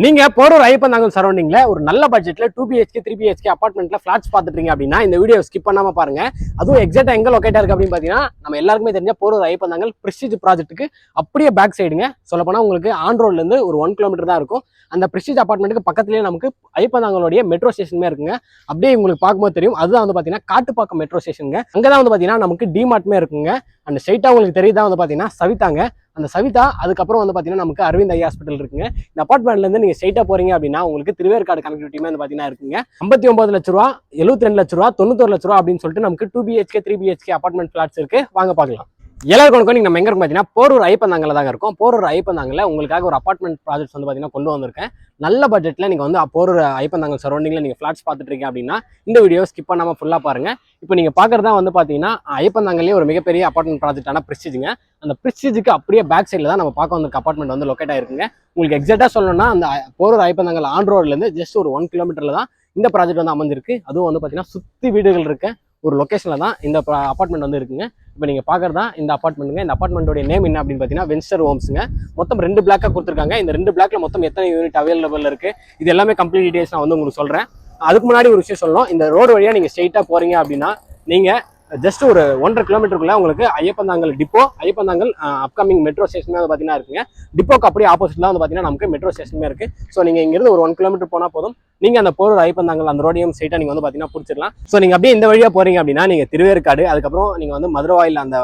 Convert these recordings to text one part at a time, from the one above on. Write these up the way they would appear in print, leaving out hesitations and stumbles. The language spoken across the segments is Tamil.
நீங்க போரூர் ஐயப்பந்தாங்கல் சரௌண்டிங்ல ஒரு நல்ல பட்ஜெட்ல 2 BHK 3 BHK அபார்ட்மெண்ட்ல ஃபிளாட்ஸ் பார்த்துட்டீங்க அப்படின்னா இந்த வீடியோ ஸ்கிப் பண்ணாம பாருங்க. அதுவும் எக்ஸாக்டா எங்க லொகேட்டா இருக்கு அப்படின்னு பாத்தீங்கன்னா நம்ம எல்லாருக்குமே தெரிஞ்ச போரூர் ஐயப்பந்தாங்கல் பிரெஸ்டீஜ் ப்ராஜெக்ட்டுக்கு அப்படியே பேக் சைடுங்க. சொல்ல போனா உங்களுக்கு ஆன் ரோட்ல இருந்து ஒரு 1 கிலோமீட்டர் தான் இருக்கும். அந்த பிரெஸ்டீஜ் அபார்ட்மெண்ட்டுக்கு பக்கத்துலேயே நமக்கு ஐயப்பந்தாங்கலோடைய மெட்ரோ ஸ்டேஷனுமே இருக்குங்க. அப்படியே உங்களுக்கு பார்க்கும்போது தெரியும், அதுதான் வந்து பாத்தீங்கன்னா காட்டுப்பாக்கம் மெட்ரோ ஸ்டேஷனுங்க. அங்கதான் வந்து பாத்தீங்கன்னா நமக்கு டிமார்ட்மே இருக்குங்க. அந்த ஸ்ட்ரைட்டா உங்களுக்கு தெரியுதா வந்து பாத்தீங்கன்னா சவிதாங்க. அந்த சவிதா அதுக்கப்புறம் வந்து பாத்தீங்கன்னா நமக்கு அரவிந்த் ஐ ஹாஸ்பிட்டல் இருக்குங்க. இந்த அபார்ட்மெண்ட்ல இருந்து நீங்க ஸ்ட்ரைட்டா போறீங்க அப்படின்னா உங்களுக்கு திருவேற்காடு கனெக்டிவிட்டியுமே வந்து பாத்தீங்கன்னா இருக்குங்க. 59 லட்ச ரூபா, 72 லட்ச ரூபா, 91 லட்ச ரூபா அப்படின்னு சொல்லிட்டு நமக்கு 2 BHK 3 BHK அபார்ட்மெண்ட் பிளாட்ஸ் இருக்கு. வாங்க பார்க்கலாம். எல்லாருக்கும் நீங்க நம்ம எங்க இருக்கும் பாத்தீங்கன்னா போரூர் ஐயப்பந்தாங்கல தாங்க இருக்கும். போரூர் ஐயப்பந்தாங்கல உங்களுக்காக ஒரு அபார்ட்மெண்ட் ப்ராஜெக்ட்ஸ் வந்து பாத்தீங்கன்னா கொண்டு வந்திருக்கேன். நல்ல பட்ஜெட்ல நீங்க வந்து போரூர் ஐயப்பந்தாங்கல் சரௌண்டிங்ல நீங்க ஃபிளாட்ஸ் பார்த்துட்டு இருக்கீங்க அப்படின்னா இந்த வீடியோ ஸ்கிப் பண்ணாம ஃபுல்லா பாருங்க. இப்போ நீங்க பாக்குறதா வந்து பாத்தீங்கன்னா ஐயப்பந்தாங்கல்லே ஒரு மிகப்பெரிய அபார்ட்மெண்ட் ப்ராஜெக்டான பிரெஸ்டீஜுங்க. அந்த பிரெஸ்டீஜுக்கு அப்படியே பேக் சைடில் தான் நம்ம பார்க்க வந்திருக்க அபார்ட்மெண்ட் வந்து லொக்கேட் ஆயிருக்குங்க. உங்களுக்கு எக்ஸாக்டா சொல்லணும்னா அந்த போரூர் ஐயப்பந்தாங்கல் ஆன் ரோட்ல இருந்து ஜஸ்ட் ஒரு 1 கிலோமீட்டர்ல தான் இந்த ப்ராஜெக்ட் வந்து அமைஞ்சிருக்கு. அதுவும் வந்து பாத்தீங்கன்னா சுத்தி வீடுகள் இருக்க ஒரு லொகேஷன்ல தான் இந்த அபார்ட்மெண்ட் வந்து இருக்குங்க. இப்போ நீங்க பாக்குறதா இந்த அபார்ட்மெண்ட்டுங்க. இந்த அபார்ட்மெண்ட்டோட நேம் என்ன அப்படின்னு பாத்தீங்கன்னா வென்ஸ்டர் ஹோம்ஸ்ங்க. மொத்தம் 2 பிளாக்கா கொடுத்துருக்காங்க. இந்த 2 பிளாக்ல மொத்தம் எத்தனை யூனிட் அவைலபிள் இருக்கு, இது எல்லாமே கம்ப்ளீட் டீடைல்ஸ் நான் வந்து உங்களுக்கு சொல்றேன். அதுக்கு முன்னாடி ஒரு விஷயம் சொல்லணும். இந்த ரோடு வழியா நீங்க ஸ்ட்ரெயிட்டா போறீங்க அப்படின்னா நீங்க ஜஸ்ட் ஒரு 1.5 கிலோமீட்டருக்குள்ள உங்களுக்கு Iyyappanthangal depot, Iyyappanthangal upcoming metro station வந்து பாத்தீங்கன்னா இருக்குங்க. டிப்போக்கு அப்படியே ஆப்போசிட்ல வந்து பாத்தீங்கன்னா நமக்கு மெட்ரோ ஸ்டேஷனுமே இருக்கு. ஸோ நீங்க இங்கிருந்து ஒரு 1 கிலோமீட்டர் போனா போதும், நீங்க அந்த போரூர் ஐயப்பந்தாங்கல் அந்த ரோடையும் ஸ்ட்ரெயிட்டா நீங்க வந்து பாத்தீங்கன்னா பிடிச்சிடலாம். ஸோ நீங்க அப்படியே இந்த வழியா போறீங்க அப்படின்னா நீங்க திருவேற்காடு, அதுக்கப்புறம் நீங்க வந்து மதுரவாயில் அந்த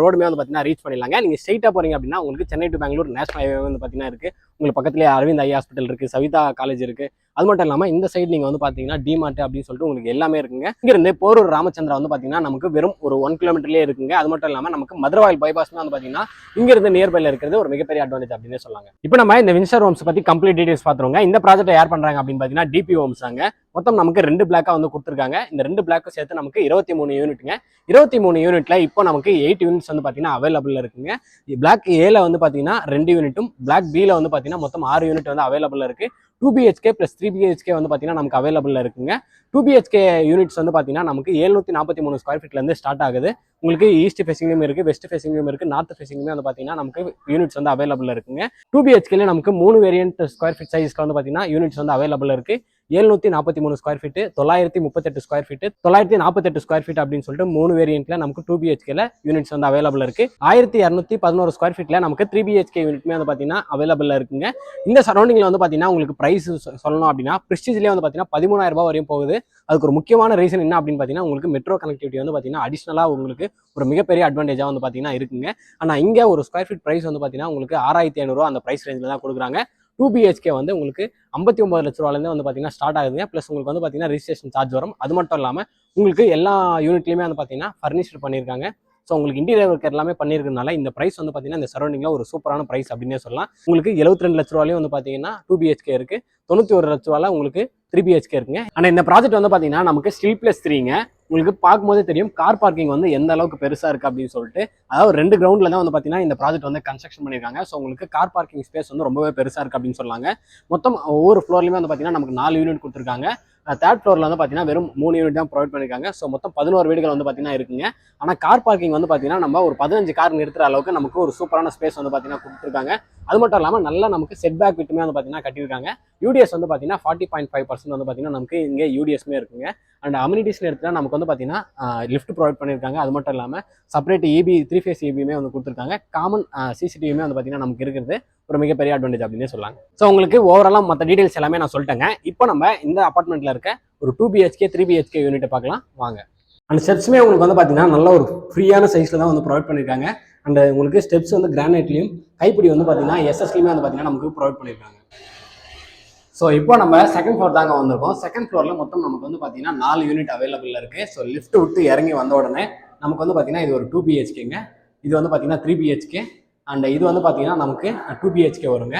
ரோடுமே வந்து பாத்தீங்கன்னா ரீச் பண்ணிடலாங்க. நீங்க ஸ்ட்ரெயிட்டா போறீங்க அப்படின்னா உங்களுக்கு Chennai to Bengaluru national highway வந்து பாத்தீங்கன்னா இருக்கு. உங்களுக்கு பக்கத்துலேயே அரவிந்த் ஐ ஹாஸ்பிட்டல் இருக்கு, சவிதா காலேஜ் இருக்கு. அது மட்டும் இல்லாம இந்த சைடு நீங்க வந்து பாத்தீங்கன்னா டிமார்ட் அப்படின்னு சொல்லிட்டு உங்களுக்கு எல்லாமே இருக்குங்க. இங்க இருந்து போரூர் ராமச்சந்திரா வந்து பாத்தீங்கன்னா நமக்கு வெறும் ஒரு 1 கிலோமீட்டர்லயே இருக்குங்க. அது மட்டும் இல்லாம நமக்கு மதுரவாயில் பைபாஸ் வந்து பாத்தீங்கன்னா இங்க இருந்து நியர்பைல இருக்கிறது ஒரு மிகப்பெரிய அட்வான்டேஜ் அப்படின்னு சொல்லாங்க. இப்போ நம்ம இந்த வின்சர் ஹோம்ஸ் பத்தி கம்ப்ளீட் டீடைல்ஸ் பாத்துருவோங்க. இந்த ப்ராஜெக்ட் யார் பண்றாங்க அப்படின்னு பாத்தீங்கன்னா டிபி ஹோம்ஸ் தாங்க. மொத்தம் நமக்கு 2 பிளாக்கா வந்து கொடுத்துருக்காங்க. இந்த 2 பிளாக்கும் சேர்த்து நமக்கு 23 யூனிட்டுங்க. 23 யூனிட்ல இப்போ நமக்கு 8 யூனிட்ஸ் வந்து பாத்தீங்கன்னா அவைலபிள் இருக்குங்க. பிளாக் ஏல வந்து பாத்தீங்கன்னா 2 யூனிட்டும், பிளாக் பில வந்து பாத்தீங்கன்னா மொத்தம் 6 யூனிட் வந்து அவைலபிள் இருக்கு. 2 BHK + 3 BHK வந்து பாத்தீங்கன்னா நமக்கு அவைலபிள் இருக்குங்க. 2 BHK யூனிட்ஸ் வந்து பாத்தீங்கன்னா நமக்கு 743 ஸ்கொயர் ஃபீட்ல இருந்து ஸ்டார்ட் ஆகுது. உங்களுக்கு ஈஸ்ட் ஃபேசிங்லயும் இருக்கு, வெஸ்ட் ஃபேசிங்லயும் இருக்கு, நார்த் ஃபேசிங்லயும் வந்து பாத்தீங்கன்னா நமக்கு யூனிட்ஸ் வந்து அவைலபிள் இருக்குங்க. 2 BHK நமக்கு 3 வேரியன்ட் ஸ்கொயர் ஃபீட் சைஸ்க்கு வந்து பாத்தீங்கன்னா யூனிட்ஸ் வந்து அவைலபிள் இருக்கு. 743 square feet, 938 square feet, 948 square feet அப்படின்னு சொல்லிட்டு 3 வேரியன்ட்ல நமக்கு 2 BHK யூனிட்ஸ் வந்து அவைலபிள் இருக்கு. 1211 ஸ்கொயர் ஃபீட்ல நமக்கு 3 BHK யூனிட்மே வந்து பாத்தீங்கன்னா அவைலபிள் இருக்குங்க. இந்த சரௌண்டிங்ல வந்து பாத்தீங்கன்னா உங்களுக்கு பிரைஸ் சொல்லணும் அப்படின்னா பிரெஸ்டீஜ்லேயே வந்து பாத்தீங்கன்னா 13,000 ரூபாய் வரையும் போகுது. அதுக்கு ஒரு முக்கியமான ரீசன் என்ன அப்படின்னு பாத்தீங்கன்னா உங்களுக்கு மெட்ரோ கனெக்டிவிட்டி வந்து பாத்தீங்கன்னா அடிஷனலா உங்களுக்கு ஒரு மிகப்பெரிய அட்வான்டேஜா வந்து பாத்தீங்கன்னா இருக்குங்க. ஆனா இங்க ஒரு ஸ்கொயர் ஃபீட் பிரைஸ் வந்து பாத்தீங்கன்னா உங்களுக்கு 6,500 ரூபாய் அந்த பிரைஸ் ரேஞ்சில் தான் கொடுக்குறாங்க. 2 BHK வந்து உங்களுக்கு 59 லட்ச ரூபாயிலேருந்து வந்து பாத்தீங்கன்னா ஸ்டார்ட் ஆகுதுங்க. ப்ளஸ் உங்களுக்கு வந்து பாத்தீங்கன்னா ரிஜிஸ்ட்ரேஷன் சார்ஜ் வரும். அது மட்டும் இல்லாம உங்களுக்கு எல்லா யூனிட்லயுமே வந்து பாத்தீங்கன்னா ஃபர்னிச்சர் பண்ணியிருக்காங்க. ஸோ உங்களுக்கு இன்டீரியர் ஒர்க் எல்லாமே பண்ணியிருக்கிறதுனால இந்த பிரைஸ் வந்து பாத்தீங்கன்னா இந்த சரௌண்டிங்ல ஒரு சூப்பரான பிரைஸ் அப்படின்னே சொல்லலாம். உங்களுக்கு 72 லட்ச ரூபாயும் வந்து பாத்தீங்கன்னா 2 BHK இருக்கு. 91 லட்ச ரூபாயில உங்களுக்கு 3 BHK இருக்குங்க. ஆனா இந்த ப்ராஜெக்ட் வந்து பாத்தீங்கன்னா நமக்கு ஸ்டில் +3ங்க. உங்களுக்கு பார்க்கும்போதே தெரியும் கார் பார்க்கிங் வந்து எந்த அளவுக்கு பெருசா இருக்கு அப்படின்னு சொல்லிட்டு. அதாவது 2 கிரவுண்ட்ல தான் வந்து பாத்தீங்கன்னா இந்த ப்ராஜெக்ட் வந்து கன்ஸ்ட்ரக்ஷன் பண்ணிருக்காங்க. ஸோ உங்களுக்கு கார் பார்க்கிங் ஸ்பேஸ் வந்து ரொம்பவே பெருசா இருக்கு அப்படின்னு சொல்லாங்க. மொத்தம் ஒவ்வொரு ஃப்ளோர்லயுமே வந்து பாத்தீங்கன்னா நமக்கு 4 யூனிட் கொடுத்துருக்காங்க. தேர்ட் ஃப்ளோர்ல வந்து பாத்தீங்கன்னா வெறும் 3 யூனிட் தான் ப்ரொவைட் பண்ணிருக்காங்க. ஸோ மொத்தம் 11 வீடுகள் வந்து பாத்தீங்கன்னா இருக்குங்க. ஆனா கார் பார்க்கிங் வந்து பாத்தீங்கன்னா நம்ம ஒரு 15 கார் நிறுத்துற அளவுக்கு நமக்கு ஒரு சூப்பரான ஸ்பேஸ் வந்து பாத்தீங்கன்னா கொடுத்துருக்காங்க. அது மட்டும் இல்லாம நல்லா நமக்கு செட் பேக் விட்டுமே வந்து பாத்தீங்கன்னா கட்டியிருக்காங்க. யூடிஎஸ் வந்து பாத்தீங்கன்னா 40.5% வந்து பாத்தீங்கன்னா நமக்கு இங்கே யூடிஎஸ்மே இருக்குங்க. அண்ட் அம்யூனிட்டிஸ்னு எடுத்துட்டா நமக்கு வந்து பாத்தீங்கன்னா லிஃப்ட் ப்ரொவைட் பண்ணியிருக்காங்க. அது மட்டும் இல்லாம செப்பரேட் EB 3 ஃபேஸ் EBயுமே வந்து கொடுத்துருக்காங்க. காமன் CCTVயுமே வந்து பாத்தீங்கன்னா நமக்கு இருக்கிறது ஒரு மிகப்பெரிய அட்வான்டேஜ் அப்படின்னு சொல்லாங்க. ஸோ உங்களுக்கு ஓவராலா மற்ற டீடைல்ஸ் எல்லாமே நான் சொல்லிட்டேங்க. இப்போ நம்ம இந்த அபார்ட்மெண்ட்ல இருக்க ஒரு 2 BHK 3 BHK யூனிட்டை பார்க்கலாம் வாங்க. அந்த ஸ்டெப்ஸுமே உங்களுக்கு வந்து பாத்தீங்கன்னா நல்ல ஒரு ஃப்ரீயான சைஸ்ல தான் வந்து ப்ரொவைட் பண்ணியிருக்காங்க. அண்ட் உங்களுக்கு ஸ்டெப்ஸ் வந்து கிரானைட்லையும், கைப்பிடி வந்து பாத்தீங்கன்னா SSலையுமே வந்து பாத்தீங்கன்னா நமக்கு ப்ரொவைட் பண்ணியிருக்காங்க. ஸோ இப்போ நம்ம செகண்ட் ஃப்ளோர் தாங்க வந்திருக்கோம். செகண்ட் ஃப்ளோர்ல மொத்தம் நமக்கு வந்து பாத்தீங்கன்னா 4 யூனிட் அவைலபிள் இருக்கு. ஸோ லிஃப்ட் விட்டு இறங்கி வந்த உடனே நமக்கு வந்து பாத்தீங்கன்னா இது ஒரு 2 BHKங்க. இது வந்து பாத்தீங்கன்னா 3 BHK. அண்ட் இது வந்து பாத்தீங்கன்னா நமக்கு 2 BHK வருங்க.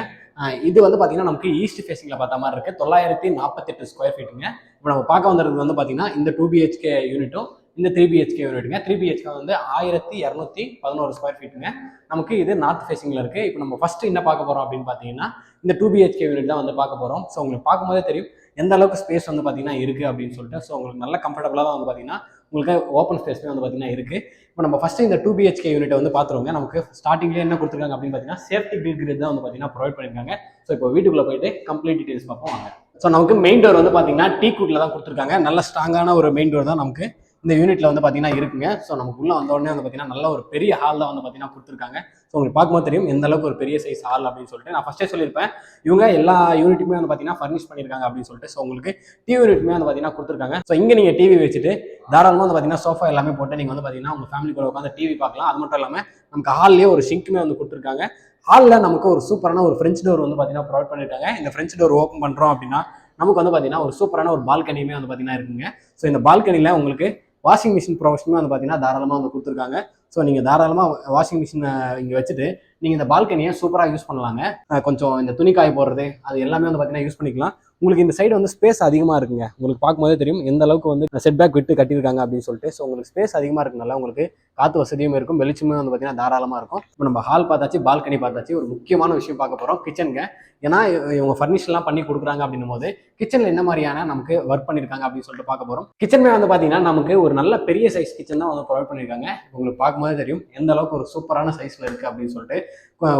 இது வந்து பாத்தீங்கன்னா நமக்கு ஈஸ்ட் ஃபேசிங்ல பார்த்த மாதிரி இருக்கு. 948 ஸ்கொயர் ஃபீட்டுங்க. இப்போ நம்ம பார்க்க வந்திருக்கிறது வந்து பாத்தீங்கன்னா இந்த 2 BHK யூனிட்டும் இந்த 3 BHK யூனிட்டுங்க. 3 BHK வந்து 1211 ஸ்கொயர் ஃபீட்டுங்க. நமக்கு இது நார்த் ஃபேசிங்ல இருக்கு. இப்போ நம்ம ஃபர்ஸ்ட் என்ன பார்க்க போறோம் அப்படின்னு பாத்தீங்கன்னா இந்த 2 BHK யூனிட் தான் வந்து பார்க்க போறோம். ஸோ உங்களுக்கு பார்க்கும்போதே தெரியும் எந்த அளவுக்கு ஸ்பேஸ் வந்து பாத்தீங்கன்னா இருக்கு அப்படின்னு சொல்லிட்டு. ஸோ உங்களுக்கு நல்ல கம்ஃபர்டபுளா தான் வந்து பாத்தீங்கன்னா உங்களுக்கு ஓப்பன் ஸ்பேஸ்மே வந்து பார்த்தீங்கன்னா இருக்குது. இப்போ நம்ம ஃபஸ்ட்டு இந்த 2 BHK யூனிட்டை வந்து பார்த்துருவோங்க. நமக்கு ஸ்டார்டிங்லேயே என்ன கொடுத்துருக்காங்க அப்படின்னு பார்த்தீங்கன்னா சேஃப்டி கிரிட் தான் வந்து பார்த்தீங்கன்னா ப்ரொவைட் பண்ணியிருக்காங்க. ஸோ இப்போ வீட்டுக்குள்ளே போயிட்டு கம்ப்ளீட் டீடைல்ஸ் பார்ப்போம் வாங்க. ஸோ நமக்கு மெயின் டோர் வந்து பார்த்தீங்கன்னா டீக்வுட்ல தான் கொடுத்துருக்காங்க. நல்ல ஸ்ட்ராங்கான ஒரு மெயின் டோர் தான் நமக்கு இந்த யூனிட்ல வந்து பார்த்தீங்கன்னா இருக்குங்க. ஸோ நமக்கு உள்ள வந்த உடனே வந்து பார்த்தீங்கன்னா நல்ல ஒரு பெரிய ஹால் தான் வந்து பார்த்தீங்கன்னா கொடுத்துருக்காங்க. ஸோ உங்களுக்கு பார்க்கும்போது தெரியும் எந்த அளவுக்கு ஒரு பெரிய சைஸ் ஹால் அப்படின்னு சொல்லிட்டு. நான் ஃபர்ஸ்டே சொல்லியிருப்பேன் இவங்க எல்லா யூனிட்டுமே வந்து பார்த்தீங்கன்னா ஃபர்னிஷ் பண்ணியிருக்காங்க அப்படின்னு சொல்லிட்டு. ஸோ உங்களுக்கு டிவி யூனிட்டுமே வந்து பார்த்தீங்கன்னா கொடுத்துருக்காங்க. ஸோ இங்கே நீங்கள் டிவி வச்சுட்டு தாராளமாக வந்து பார்த்தீங்கன்னா சோஃபா எல்லாமே போட்டு நீங்கள் வந்து பார்த்தீங்கன்னா உங்கள் ஃபேமிலி கூட உட்காந்து டிவி பார்க்கலாம். அது மட்டும் இல்லாமல் நமக்கு ஹால்லேயே ஒரு ஷிங்க்குமே வந்து கொடுத்துருக்காங்க. ஹாலில் நமக்கு ஒரு சூப்பரான ஒரு ஃப்ரெஞ்ச் டோர் வந்து பார்த்தீங்கன்னா ப்ரொவைட் பண்ணியிருக்காங்க. இந்த ஃப்ரெஞ்ச் டோர் ஓப்பன் பண்ணுறோம் அப்படின்னா நமக்கு வந்து பார்த்தீங்கன்னா ஒரு சூப்பரான ஒரு பால்கனியுமே வந்து பார்த்தீங்கன்னா இருக்குங்க. ஸோ இந்த பால்கனியில் உங்களுக்கு வாஷிங் மிஷின் ப்ரொவிஷனுமே வந்து பார்த்தீங்கன்னா தாராளமாக வந்து கொடுத்துருக்காங்க. ஸோ நீங்கள் தாராளமாக வாஷிங் மிஷினை இங்கே வச்சுட்டு நீங்கள் இந்த பால்கனியை சூப்பராக யூஸ் பண்ணலாங்க. கொஞ்சம் இந்த துணி காய போடுறது அது எல்லாமே வந்து பார்த்தீங்கன்னா யூஸ் பண்ணிக்கலாம். உங்களுக்கு இந்த சைடு வந்து ஸ்பேஸ் அதிகமாக இருக்குங்க. உங்களுக்கு பார்க்கும்போதே தெரியும் எந்த அளவுக்கு வந்து செட் பேக் விட்டு கட்டியிருக்காங்க அப்படின்னு சொல்லிட்டு. ஸோ உங்களுக்கு ஸ்பேஸ் அதிகமாக இருக்குனால உங்களுக்கு காற்று வசதியும் இருக்கும், வெளிச்சமே வந்து பார்த்தீங்கன்னா தாராளமாக இருக்கும். இப்போ நம்ம ஹால் பார்த்தாச்சு, பால்கனி பார்த்தாச்சு. ஒரு முக்கியமான விஷயம் பார்க்க போகிறோம் கிச்சனுங்க. ஏன்னா இவங்க ஃபர்னிஷ்லாம் பண்ணி கொடுக்குறாங்க அப்படின்னும் போது கிச்சனில் என்ன மாதிரியான நமக்கு ஒர்க் பண்ணியிருக்காங்க அப்படின்னு சொல்லிட்டு பார்க்க போகிறோம். கிச்சனுமே வந்து பார்த்தீங்கன்னா நமக்கு ஒரு நல்ல பெரிய சைஸ் கிச்சன் தான் வந்து ப்ரொவைட் பண்ணியிருக்காங்க. உங்களுக்கு பார்க்கும்போது தெரியும் எந்த அளவுக்கு ஒரு சூப்பரான சைஸில் இருக்குது அப்படின்னு சொல்லிட்டு.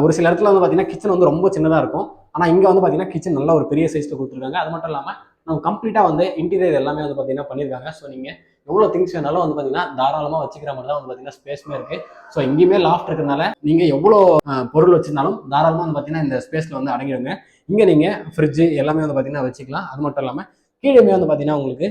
ஒரு சில இடத்துல வந்து பார்த்தீங்கன்னா கிச்சன் வந்து ரொம்ப சின்னதாக இருக்கும். ஆனால் இங்கே வந்து பார்த்தீங்கன்னா கிச்சன் நல்ல ஒரு பெரிய சைஸில் கொடுத்துருக்காங்க. அது மட்டும் இல்லாமல் நம்ம கம்ப்ளீட்டாக வந்து இன்டீரியர் எல்லாமே வந்து பார்த்தீங்கன்னா பண்ணியிருக்காங்க. ஸோ நீங்கள் எவ்வளோ திங்ஸ் வேணாலும் வந்து பார்த்தீங்கன்னா தாராளமாக வச்சுக்கிற மாதிரி தான் வந்து பார்த்தீங்கன்னா ஸ்பேஸ்மே இருக்குது. ஸோ இங்கேயுமே லாஃப்ட் இருக்கிறதுனால நீங்கள் எவ்வளோ பொருள் வச்சிருந்தாலும் தாராளமாக வந்து பார்த்தீங்கன்னா இந்த ஸ்பேஸில் வந்து அடங்கிடுங்க. இங்கே நீங்கள் ஃப்ரிட்ஜு எல்லாமே வந்து பார்த்தீங்கன்னா வச்சுக்கலாம். அது மட்டும் இல்லாமல் கீழேயுமே வந்து பார்த்தீங்கன்னா உங்களுக்கு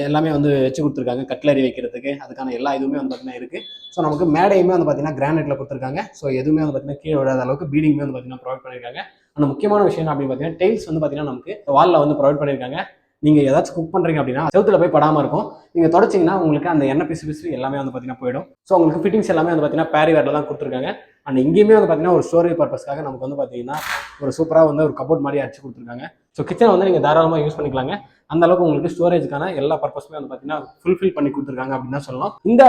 எல்லாமே வந்து வச்சு கொடுத்துருக்காங்க. கட்லரி வைக்கிறதுக்கு அதுக்கான எல்லா இதுவுமே வந்து பார்த்தீங்கன்னா இருக்குது. ஸோ நமக்கு மேடையுமே வந்து பார்த்தீங்கன்னா கிரானைட்டில் கொடுத்துருக்காங்க. ஸோ எதுவுமே வந்து பார்த்தீங்கன்னா கீழே விடாத அளவுக்கு பீடிங்குமே வந்து பார்த்தீங்கன்னா ப்ரொவைட் பண்ணியிருக்காங்க. அந்த முக்கியமான விஷயம் அப்படின்னு பார்த்தீங்கன்னா டைல்ஸ் வந்து பார்த்தீங்கன்னா நமக்கு வாலில் வந்து ப்ரொவைட் பண்ணியிருக்காங்க. நீங்கள் ஏதாச்சும் குக் பண்ணுறீங்க அப்படின்னா செவுத்துல போய் படாமல் இருக்கும். நீங்கள் தொடச்சிங்கன்னா உங்களுக்கு அந்த எண்ணெய் பிசு எல்லாமே வந்து பார்த்தீங்கன்னா போயிடும். ஸோ உங்களுக்கு ஃபிட்டிங்ஸ் எல்லாமே வந்து பார்த்தீங்கன்னா பேரிவேரில் தான் கொடுத்துருக்காங்க. அண்ட் இங்கேயுமே வந்து பார்த்தீங்கன்னா ஒரு ஸ்டோரேஜ் பர்பஸ்க்காக நமக்கு வந்து பார்த்தீங்கன்னா ஒரு சூப்பராக வந்து ஒரு கபோர்ட் மாதிரி அடிச்சு கொடுத்துருக்காங்க. ஸோ கிச்சனை வந்து நீங்கள் தாராளமாக யூஸ் பண்ணிக்கலாங்க. அந்த அளவுக்கு உங்களுக்கு ஸ்டோரேஜ்க்கான எல்லா பர்பஸுமே வந்து பார்த்தீங்கன்னா ஃபுல்ஃபில் பண்ணி கொடுத்துருக்காங்க அப்படின்னு தான் சொல்லலாம். இந்த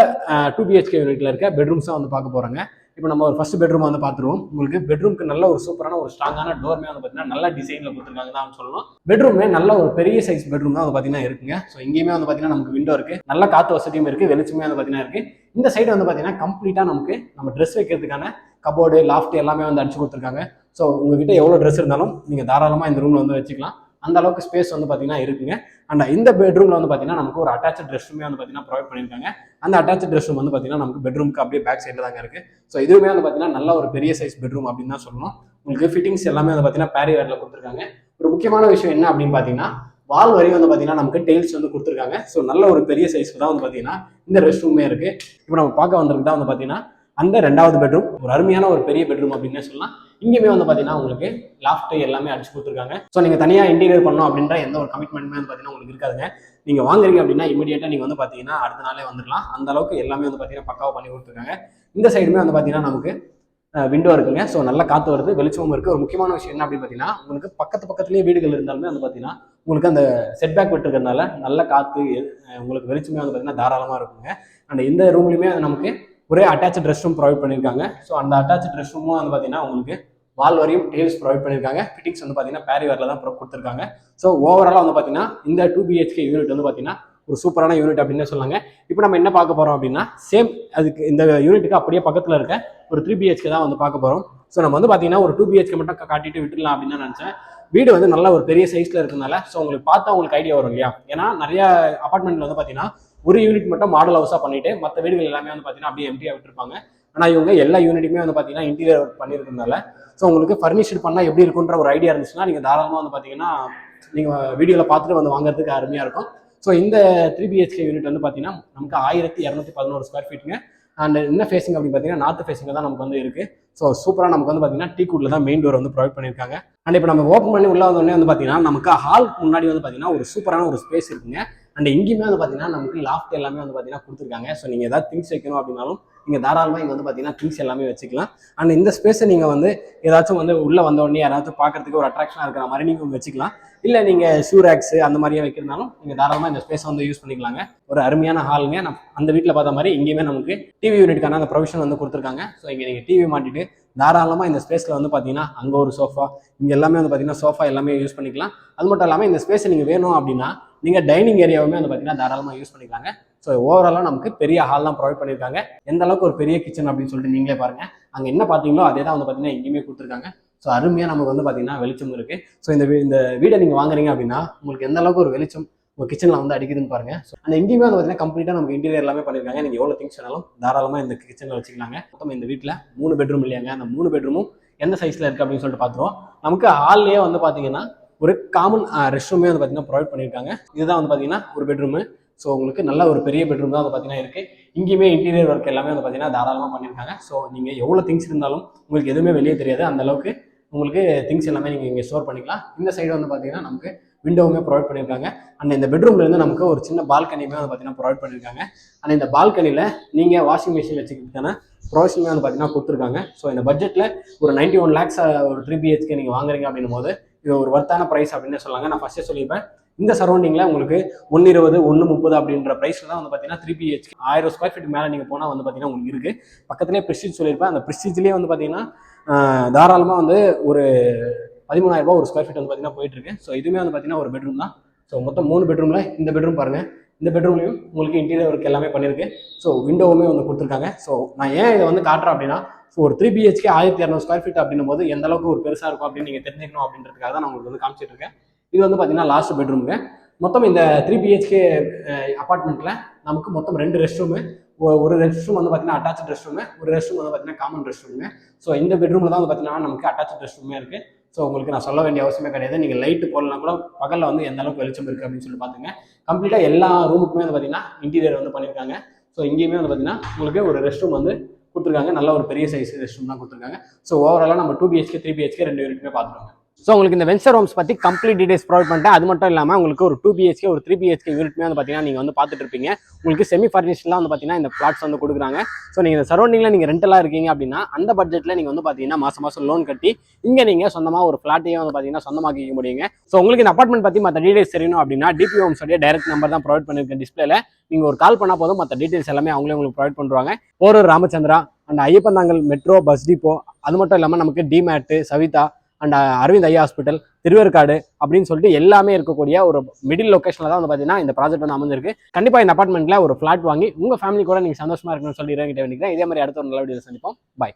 2 BHK யூனிட்ல இருக்க பெட்ரூம்ஸாக வந்து பார்க்க போகிறாங்க. இப்போ நம்ம ஒரு ஃபர்ஸ்ட் பெட்ரூம் வந்து பார்த்துருவோம். உங்களுக்கு பெட்ரூம்க்கு நல்ல ஒரு சூப்பரான ஒரு ஸ்ட்ராங்கான டோர்மே வந்து பார்த்தீங்கன்னா நல்ல டிசைனில் கொடுத்துருக்காங்க தான் சொல்லணும். பெட்ரூமே நல்ல ஒரு பெரிய சைஸ் பெட்ரூம் தான் வந்து பார்த்தீங்கன்னா இருக்குங்க. ஸோ இங்கேயுமே வந்து பார்த்தீங்கன்னா நமக்கு விண்டோ இருக்குது, நல்ல காற்று வசதியும் இருக்குது, வெளிச்சமே வந்து பார்த்தீங்கன்னா இருக்குது. இந்த சைடு வந்து பார்த்தீங்கன்னா கம்ப்ளீட்டாக நமக்கு நம்ம ட்ரெஸ் வைக்கிறதுக்கான கபோர்டு லாஃப்ட் எல்லாமே வந்து அடிச்சு கொடுத்துருக்காங்க. ஸோ உங்ககிட்ட எவ்வளோ ட்ரெஸ் இருந்தாலும் நீங்கள் தாராளமாக இந்த ரூமில் வந்து வச்சுக்கலாம். அந்த அளவுக்கு ஸ்பேஸ் வந்து பார்த்தீங்கன்னா இருக்குங்க. அண்ட் இந்த பெட்ரூமில் வந்து பார்த்தீங்கன்னா நமக்கு ஒரு அட்டாச் ரெஸ்ட் ரூமே வந்து பார்த்தீங்கன்னா ப்ரொவைட் பண்ணியிருக்காங்க. அந்த அட்டாச் ரெஸ்ட் ரூம் வந்து பார்த்தீங்கன்னா நமக்கு பெட்ரூமுக்கு அப்படியே பேக் சைடில் தாங்க இருக்குது. ஸோ இதுவுமே வந்து பார்த்தீங்கன்னா நல்ல ஒரு பெரிய சைஸ் பெட்ரூம் அப்படின்னு தான் சொல்லணும். உங்களுக்கு ஃபிட்டிங்ஸ் எல்லாமே வந்து பார்த்தீங்கன்னா பேரிவேரில் கொடுத்துருக்காங்க. ஒரு முக்கியமான விஷயம் என்ன அப்படின்னு பார்த்தீங்கன்னா வால் வரையும் வந்து பார்த்தீங்கன்னா நமக்கு டெயில்ஸ் வந்து கொடுத்துருக்காங்க. ஸோ நல்ல ஒரு பெரிய சைஸ்க்கு தான் வந்து பார்த்தீங்கன்னா இந்த ரெஸ்ட் ரூமே இருக்குது. இப்போ நம்ம பார்க்க வந்திருக்கு தான் வந்து பார்த்தீங்கன்னா அந்த 2வது பெட்ரூம் ஒரு அருமையான ஒரு பெரிய பெட்ரூம் அப்படின்னே சொல்லலாம். இங்கேயுமே வந்து பார்த்தீங்கன்னா உங்களுக்கு லாஃப்ட் எல்லாமே அடிச்சு கொடுத்துருக்காங்க. ஸோ நீங்கள் தனியாக இன்டீரியர் பண்ணணும் அப்படின்ற எந்த ஒரு கமிட்மெண்ட்டுமே வந்து பார்த்தீங்கன்னா உங்களுக்கு இருக்காதுங்க. நீங்கள் வாங்குறீங்க அப்படின்னா இமீடியட்டாக நீங்கள் வந்து பார்த்தீங்கன்னா அடுத்த நாளே வந்துடலாம். அந்த அளவுக்கு எல்லாமே வந்து பார்த்தீங்கன்னா பக்காவாக பண்ணி கொடுத்துருக்காங்க. இந்த சைடுமே வந்து பார்த்தீங்கன்னா நமக்கு விண்டோ இருக்குங்க. ஸோ நல்ல காற்று வருது, வெளிச்சமும் இருக்குது. ஒரு முக்கியமான விஷயம் என்ன அப்படின்னு பார்த்தீங்கன்னா உங்களுக்கு பக்கத்துலேயே வீடுகள் இருந்தாலுமே வந்து பார்த்தீங்கன்னா உங்களுக்கு அந்த செட் பேக் விட்டுருக்கிறதுனால நல்ல காற்று உங்களுக்கு வெளிச்சமே வந்து பார்த்தீங்கன்னா தாராளமாக இருக்குங்க. அண்ட் இந்த ரூம்லையுமே நமக்கு ஒரே அட்டாச் ரெஸ்ட் ரூம் ப்ரொவைட் பண்ணியிருக்காங்க. ஸோ அந்த அட்டாச் ரெஸ்ட் ரூமும் வந்து பார்த்தீங்கன்னா உங்களுக்கு வால் வரையும் டெயில்ஸ் ப்ரொவைட் பண்ணியிருக்காங்க. ஃபிட்டிங்ஸ் வந்து பார்த்தீங்கன்னா பேரிவேரில் தான் கொடுத்துருக்காங்க. ஸோ ஓவராலாக வந்து பார்த்தீங்கன்னா இந்த 2 BHK யூனிட் வந்து பார்த்தீங்கன்னா ஒரு சூப்பரான யூனிட் அப்படின்னு சொல்லாங்க. இப்போ நம்ம என்ன பார்க்க போகிறோம் அப்படின்னா சேம் அதுக்கு இந்த யூனிட்டுக்கு அப்படியே பக்கத்தில் இருக்க ஒரு 3 BHK தான் வந்து பார்க்க போகிறோம். ஸோ நம்ம வந்து பார்த்தீங்கன்னா ஒரு 2 BHK மட்டும் காட்டிட்டு விட்டுடலாம் அப்படின்னு தான் நினச்சேன். வீடு வந்து நல்ல ஒரு பெரிய சைஸில் இருக்கிறதுனால ஸோ உங்களுக்கு பார்த்தா உங்களுக்கு ஐடியா வரும் இல்லையா. ஏன்னா நிறைய அப்பார்ட்மெண்ட்டில் வந்து பார்த்தீங்கன்னா ஒரு யூனிட் மட்டும் மாடல் ஹவுஸாக பண்ணிட்டு மற்ற வீடுகள் எல்லாமே வந்து பார்த்தீங்கன்னா அப்படியே எம்டியாக விட்டுருப்பாங்க. ஆனால் இவங்க எல்லா யூனிட்டுமே வந்து பார்த்தீங்கன்னா இன்டீரியர் ஒர்க் பண்ணியிருக்கிறதுனால ஸோ உங்களுக்கு ஃபர்னிஷ்டு பண்ணால் எப்படி இருக்குன்ற ஒரு ஐடியா இருந்துச்சுன்னா நீங்கள் தாராளமாக வந்து பார்த்தீங்கன்னா நீங்கள் வீடியோவில் பார்த்துட்டு வந்து வாங்குறதுக்கு அருமையாக இருக்கும். ஸோ இந்த 3 BHK யூனிட் வந்து பார்த்தீங்கன்னா நமக்கு 1211 ஸ்கொயர் ஃபீட்டுங்க. அண்ட் என்ன ஃபேஸிங் அப்படின்னு பார்த்தீங்கன்னா நார்த் ஃபேஸிங் தான் நமக்கு வந்து இருக்குது. ஸோ சூப்பராக நமக்கு வந்து பார்த்தீங்கன்னா டீக்வுட்ல தான் மெயின் டோர் வந்து ப்ரொவைட் பண்ணியிருக்காங்க. அண்ட் இப்போ நம்ம ஓப்பன் பண்ணி உள்ள வந்தோடனே வந்து பார்த்தீங்கன்னா நமக்கு ஹால் முன்னாடி வந்து பார்த்தீங்கன்னா ஒரு சூப்பரான ஒரு ஸ்பேஸ் இருக்குங்க. அண்ட் இங்கேயுமே வந்து பார்த்தீங்கன்னா நமக்கு லாஃப்ட் எல்லாமே வந்து பார்த்தீங்கன்னா கொடுத்துருக்காங்க. ஸோ நீங்கள் ஏதாவது திங்ஸ் வைக்கணும் அப்படின்னாலும் நீங்கள் தாராளமாக இங்கே வந்து பார்த்தீங்கன்னா திங்ஸ் எல்லாமே வச்சுக்கலாம். அண்ட் இந்த ஸ்பேஸை நீங்கள் வந்து ஏதாச்சும் வந்து உள்ளே வந்த உடனே யாராச்சும் பார்க்கறதுக்கு ஒரு அட்ராக்ஷனாக இருக்கிற மாதிரி நீங்கள் வச்சுக்கலாம். இல்லை நீங்கள் ஷூ ரேக்ஸ் அந்த மாதிரியே வைக்கிறதுனாலும் நீங்கள் தாராளமாக இந்த ஸ்பேஸை வந்து யூஸ் பண்ணிக்கலாங்க. ஒரு அருமையான ஹாலுங்க. அந்த வீட்டில் பார்த்த மாதிரி இங்கேயுமே நமக்கு டிவி யூனிட்டுக்கான அந்த ப்ரொவிஷன் வந்து கொடுத்துருக்காங்க. ஸோ இங்கே நீங்கள் டிவி மாட்டிட்டு தாராளமாக இந்த ஸ்பேஸில் வந்து பார்த்தீங்கன்னா அங்கே ஒரு சோஃபா இங்கே எல்லாமே வந்து பார்த்தீங்கன்னா சோஃபா எல்லாமே யூஸ் பண்ணிக்கலாம். அது மட்டும் இல்லாமல் இந்த ஸ்பேஸை நீங்கள் வேணும் அப்படின்னா நீங்கள் டைனிங் ஏரியாவுமே வந்து பார்த்தீங்கன்னா தாராளமாக யூஸ் பண்ணிக்கலாங்க. ஸோ ஓவராலாக நமக்கு பெரிய ஹால் தான் ப்ரொவைட் பண்ணியிருக்காங்க. எந்த அளவுக்கு ஒரு பெரிய கிச்சன் அப்படின்னு சொல்லிட்டு நீங்களே பாருங்க. அங்கே என்ன பார்த்தீங்களோ அதே தான் வந்து பார்த்தீங்கன்னா இங்கேயுமே கொடுத்துருக்காங்க. ஸோ அருமையாக நமக்கு வந்து பார்த்தீங்கன்னா வெளிச்சம் இருக்குது. ஸோ இந்த வீடை நீங்கள் வாங்குறீங்க அப்படின்னா உங்களுக்கு எந்த அளவுக்கு ஒரு வெளிச்சம் உங்கள் கிச்சனில் வந்து அடிக்குதுன்னு பாருங்க. ஸோ அந்த இங்கேயுமே வந்து பார்த்தீங்கன்னா கம்ப்ளீட்டாக நமக்கு இன்டீரியர் எல்லாமே பண்ணியிருக்காங்க. நீங்கள் எவ்வளோ திங்ஸ் வேணாலும் தாராளமாக இந்த கிச்சனில் வச்சுக்கலாங்க. மொத்தம் இந்த வீட்டில் 3 பெட்ரூம் இல்லையாங்க. அந்த 3 பெட்ரூமும் எந்த சைஸில் இருக்குது அப்படின்னு சொல்லிட்டு பார்த்துருவோம். நமக்கு ஹால்லேயே வந்து பார்த்தீங்கன்னா ஒரு காமன் ரெஸ்ட் ரூமே வந்து பார்த்தீங்கன்னா ப்ரொவைட் பண்ணியிருக்காங்க. இதுதான் வந்து பார்த்தீங்கன்னா ஒரு பெட்ரூமு. ஸோ உங்களுக்கு நல்ல ஒரு பெரிய பெட்ரூம் தான் வந்து பார்த்தீங்கன்னா இருக்குது. இங்கேயுமே இன்டீரியர் ஒர்க் எல்லாமே வந்து பார்த்தீங்கன்னா தாராளமாக பண்ணியிருக்காங்க. ஸோ நீங்கள் எவ்வளோ திங்ஸ் இருந்தாலும் உங்களுக்கு எதுவுமே வெளியே தெரியாது. அந்த அளவுக்கு உங்களுக்கு திங்ஸ் எல்லாமே நீங்கள் இங்கே ஸ்டோர் பண்ணிக்கலாம். இந்த சைடு வந்து பார்த்தீங்கன்னா நமக்கு விண்டோவுமே ப்ரொவைட் பண்ணியிருக்காங்க. அண்ட் இந்த பெட்ரூம்லேருந்து நமக்கு ஒரு சின்ன பால்கனியுமே வந்து பார்த்தீங்கன்னா ப்ரொவைட் பண்ணியிருக்காங்க. அண்ட் இந்த பால்கனியில் நீங்கள் வாஷிங் மிஷின் வச்சுக்கிறதுக்கான ப்ரொவிஷனுமே வந்து பார்த்தீங்கன்னா கொடுத்துருக்காங்க. ஸோ இந்த பட்ஜெட்டில் ஒரு 91 lakhs ஒரு 3 BHK நீங்கள் வாங்குறீங்க அப்படின்னும் போது இது ஒரு வர்த்தான ப்ரைஸ் அப்படின்னு சொல்லாங்க. நான் ஃபஸ்ட்டே சொல்லியிருப்பேன், இந்த சரௌண்டிங்கில் உங்களுக்கு 120, 130 அப்படின்ற ப்ரைஸில் தான் வந்து பார்த்தீங்கன்னா 3 BHK 1000 ஸ்கொயர் ஃபீட் மேலே நீங்கள் போனால் வந்து பார்த்தீங்கன்னா உங்களுக்கு இருக்குது. பக்கத்துலேயே ப்ரெஸ்டீஜ் சொல்லியிருப்பேன். அந்த ப்ரெஸ்டீஜ்லேயே வந்து பார்த்தீங்கன்னா தாராளமாக வந்து ஒரு 13,000 ரூபாய் ஒரு ஸ்கொயர் ஃபீட் வந்து பார்த்தீங்கன்னா போயிட்டு இருக்கு. ஸோ இதுவுமே வந்து பார்த்தீங்கன்னா ஒரு பெட்ரூம் தான். ஸோ மொத்தம் 3 பெட்ரூமில் இந்த பெட்ரூம் பாருங்கள். இந்த பெட்ரூம்லையும் உங்களுக்கு இன்டீரியர் ஒர்க் எல்லாமே பண்ணியிருக்கு. ஸோ விண்டோவுமே வந்து கொடுத்துருக்காங்க. ஸோ நான் ஏன் இதை வந்து காட்டுறேன் அப்படின்னா, ஸோ ஒரு 3 BHK 1200 ஸ்கொயர் ஃபீட் அப்படின்னும் போது எந்த அளவுக்கு ஒரு பெருசாக இருக்கும் அப்படின்னு நீங்கள் தெரிஞ்சுக்கணும் அப்படின்றதுக்காக தான் நான் உங்களுக்கு வந்து காமிச்சிட்டு இருக்கேன். இது வந்து பார்த்தீங்கன்னா லாஸ்ட் பெட்ரூமுங்க. மொத்தம் இந்த 3 BHK அப்பார்ட்மெண்ட்டில் நமக்கு மொத்தம் 2 ரெஸ்ட் ரூமு, ஒரு ரெஸ்ட் ரூம் வந்து பார்த்தீங்கன்னா அட்டாச் ரெஸ்ட் ரூமு, ஒரு ரெஸ்ட் ரூம் வந்து பார்த்தீங்கன்னா காமன் ரெஸ்ட் ரூமுங்க. ஸோ இந்த பெட்ரூமில் தான் வந்து பார்த்தீங்கன்னா நமக்கு அட்டாச் ரெஸ்ட் ரூமே இருக்குது. ஸோ உங்களுக்கு நான் சொல்ல வேண்டிய அவசியமே கிடையாது. நீங்கள் லைட்டு போடலாம் கூட பகலில் வந்து எந்த அளவுக்கு வெளிச்சம் இருக்குது அப்படின்னு சொல்லி பார்த்துங்க. கம்ப்ளீட்டாக எல்லா ரூமுக்குமே வந்து பார்த்தீங்கன்னா இன்டீரியர் வந்து பண்ணியிருக்காங்க. ஸோ இங்கேயுமே வந்து பார்த்தீங்கன்னா உங்களுக்கு ஒரு ரெஸ்ட் ரூம் வந்து கொடுத்துருக்காங்க. நல்ல ஒரு பெரிய சைஸ் ரெஸ்ட் ரூம் தான் கொடுத்துருக்காங்க. ஸோ ஓவராலாக நம்ம 2 BHK 3 BHK 2 யூனிட்டுமே பார்த்துருவாங்க. ஸோ உங்களுக்கு இந்த வென்ச்சர் ஹோம்ஸ் பற்றி கம்ப்ளீட் டீடைல்ஸ் ப்ரொவைட் பண்ணிட்டேன். அது மட்டும் இல்லாமல் உங்களுக்கு ஒரு 2 BHK ஒரு 3 BHK யூனிட்மே வந்து பார்த்தீங்கன்னா நீங்கள் வந்து பார்த்துட்டு இருப்பீங்க. உங்களுக்கு செமி ஃபர்னிஷ்லாம் வந்து பார்த்தீங்கன்னா இந்த பிளாட்ஸ் வந்து கொடுக்குறாங்க. ஸோ நீங்கள் இந்த சரௌண்டிங்கில் நீங்கள் ரெண்டலாக இருக்கீங்க அப்படின்னா அந்த பட்ஜெட்டில் நீங்கள் வந்து பார்த்தீங்கன்னா மாதம் லோன் கட்டி இங்கே நீங்கள் சொந்தமாக ஒரு ஃப்ளாட்டையும் வந்து பார்த்தீங்கன்னா சொந்தமாக்கிக்க முடியுங்க. ஸோ உங்களுக்கு இந்த அப்பார்ட்மெண்ட் பற்றி மற்ற டீடைல்ஸ் தெரியணும் அப்படின்னா டிபி ஹோம்ஸோடைய டைரக்ட் நம்பர் தான் ப்ரொவைட் பண்ணியிருக்கேன் டிஸ்பிளேல. நீங்கள் ஒரு கால் பண்ணால் போதும், மற்ற டீடைல்ஸ் எல்லாமே அவங்களே உங்களுக்கு ப்ரொவைட் பண்ணுவாங்க. Porur Ramachandra and Iyyappanthangal metro bus depot, அது மட்டும் இல்லாமல் நமக்கு டிமேட்டு, சவிதா அண்ட் அரவிந்த் ஐயா ஹாஸ்பிட்டல், திருவேற்காடு அப்படின்னு சொல்லிட்டு எல்லாமே இருக்கக்கூடிய ஒரு மிடில் லொகேஷனில் தான் வந்து பார்த்தீங்கன்னா இந்த ப்ராஜெக்ட் வந்து அமைஞ்சிருக்கு. கண்டிப்பாக இந்த அப்பார்ட்மெண்ட்டில் ஒரு ஃப்ளாட் வாங்கி உங்கள் ஃபேமிலி கூட நீங்கள் சந்தோஷமாக இருக்கணும்னு சொல்லி இறங்கிட்டு வேண்டிக்கிறேன். இதே மாதிரி அடுத்த ஒரு நல்ல வீடியோவில் சந்திப்போம். பாய்.